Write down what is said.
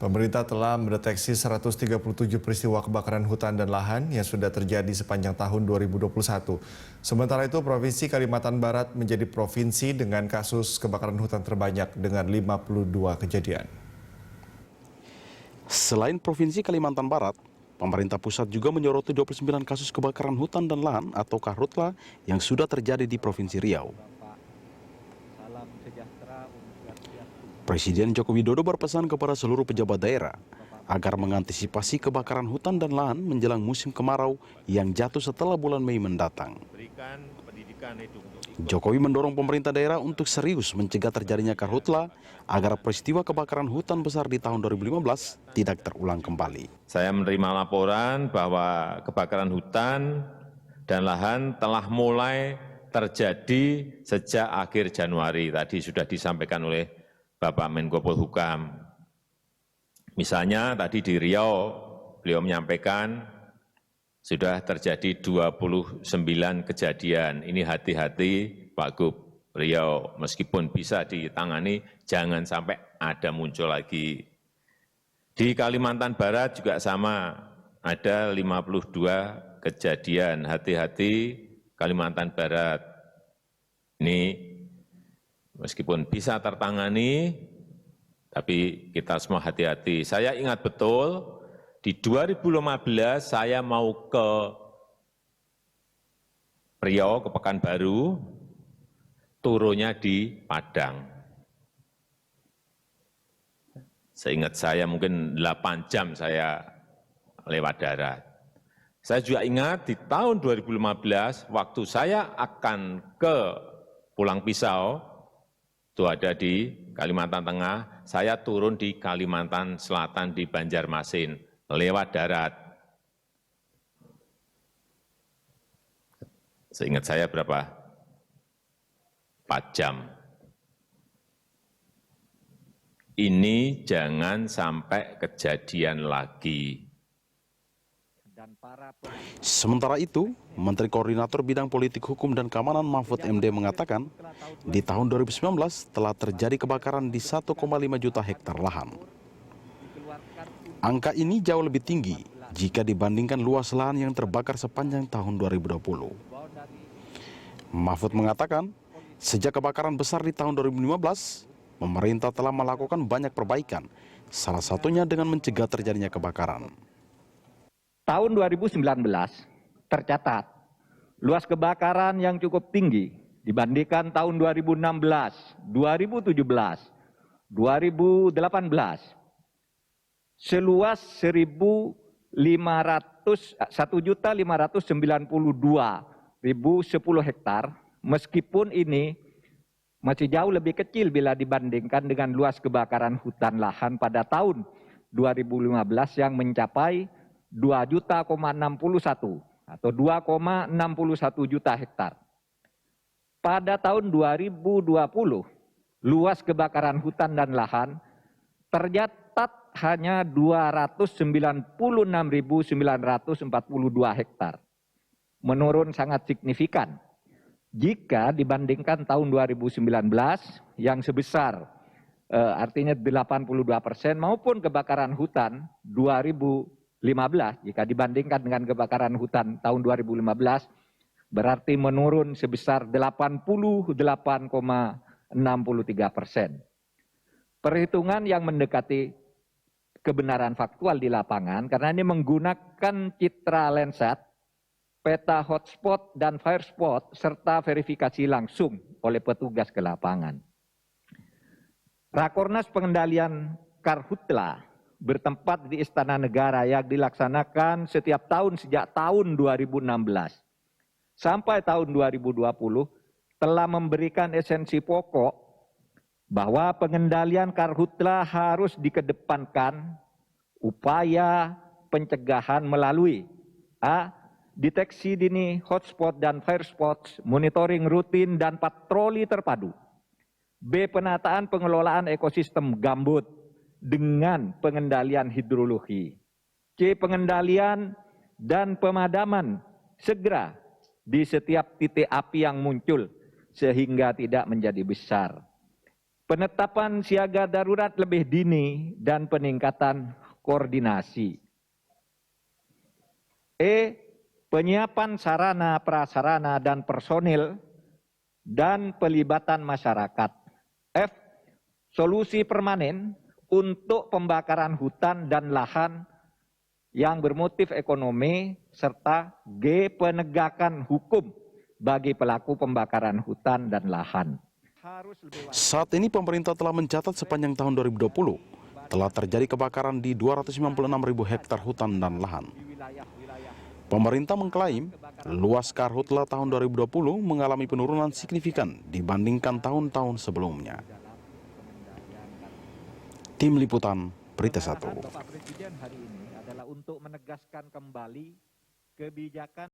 Pemerintah telah mendeteksi 137 peristiwa kebakaran hutan dan lahan yang sudah terjadi sepanjang tahun 2021. Sementara itu, Provinsi Kalimantan Barat menjadi provinsi dengan kasus kebakaran hutan terbanyak dengan 52 kejadian. Selain Provinsi Kalimantan Barat, pemerintah pusat juga menyoroti 29 kasus kebakaran hutan dan lahan atau Karhutla yang sudah terjadi di Provinsi Riau. Presiden Joko Widodo berpesan kepada seluruh pejabat daerah agar mengantisipasi kebakaran hutan dan lahan menjelang musim kemarau yang jatuh setelah bulan Mei mendatang. Jokowi mendorong pemerintah daerah untuk serius mencegah terjadinya karhutla agar peristiwa kebakaran hutan besar di tahun 2015 tidak terulang kembali. Saya menerima laporan bahwa kebakaran hutan dan lahan telah mulai terjadi sejak akhir Januari. Tadi sudah disampaikan oleh Bapak Menko Polhukam. Misalnya tadi di Riau, beliau menyampaikan sudah terjadi 29 kejadian. Ini hati-hati Pak Gub Riau, meskipun bisa ditangani, jangan sampai ada muncul lagi. Di Kalimantan Barat juga sama, ada 52 kejadian. Hati-hati Kalimantan Barat. Ini meskipun bisa tertangani, tapi kita semua hati-hati. Saya ingat betul, di 2015 saya mau ke Riau, ke Pekanbaru, turunnya di Padang. Seingat saya mungkin 8 jam saya lewat darat. Saya juga ingat di tahun 2015, waktu saya akan ke Pulang Pisau, itu ada di Kalimantan Tengah, saya turun di Kalimantan Selatan di Banjarmasin, lewat darat. Seingat saya berapa? 4 jam. Ini jangan sampai kejadian lagi. Sementara itu, Menteri Koordinator Bidang Politik Hukum dan Keamanan Mahfud MD mengatakan, di tahun 2019 telah terjadi kebakaran di 1,5 juta hektar lahan. Angka ini jauh lebih tinggi jika dibandingkan luas lahan yang terbakar sepanjang tahun 2020. Mahfud mengatakan, sejak kebakaran besar di tahun 2015, pemerintah telah melakukan banyak perbaikan, salah satunya dengan mencegah terjadinya kebakaran. Tahun 2019 tercatat luas kebakaran yang cukup tinggi dibandingkan tahun 2016, 2017, 2018. Seluas 1.592.010 hektar, meskipun ini masih jauh lebih kecil bila dibandingkan dengan luas kebakaran hutan lahan pada tahun 2015 yang mencapai 2.061 atau 2,61 juta hektar. Pada tahun 2020, luas kebakaran hutan dan lahan tercatat hanya 296.942 hektar. Menurun sangat signifikan jika dibandingkan tahun 2019 yang sebesar artinya 82% maupun kebakaran hutan 2015 jika dibandingkan dengan kebakaran hutan tahun 2015 berarti menurun sebesar 88,63%. Perhitungan yang mendekati kebenaran faktual di lapangan karena ini menggunakan citra Landsat, peta hotspot dan fire spot serta verifikasi langsung oleh petugas ke lapangan. Rakornas pengendalian Karhutla bertempat di Istana Negara yang dilaksanakan setiap tahun sejak tahun 2016 sampai tahun 2020 telah memberikan esensi pokok bahwa pengendalian karhutla harus dikedepankan upaya pencegahan melalui A. Deteksi dini hotspot dan fire spots, monitoring rutin dan patroli terpadu. B. Penataan pengelolaan ekosistem gambut dengan pengendalian hidrologi. C. Pengendalian dan pemadaman segera di setiap titik api yang muncul sehingga tidak menjadi besar. penetapan siaga darurat lebih dini dan peningkatan koordinasi. Penyiapan sarana, prasarana, dan personil dan pelibatan masyarakat. Solusi permanen untuk pembakaran hutan dan lahan yang bermotif ekonomi, serta penegakan hukum bagi pelaku pembakaran hutan dan lahan. Saat ini pemerintah telah mencatat sepanjang tahun 2020 telah terjadi kebakaran di 296.000 hektar hutan dan lahan. Pemerintah mengklaim luas karhutla tahun 2020 mengalami penurunan signifikan dibandingkan tahun-tahun sebelumnya. Tim Liputan, Berita 1. Bapak Presiden hari ini adalah untuk menegaskan kembali kebijakan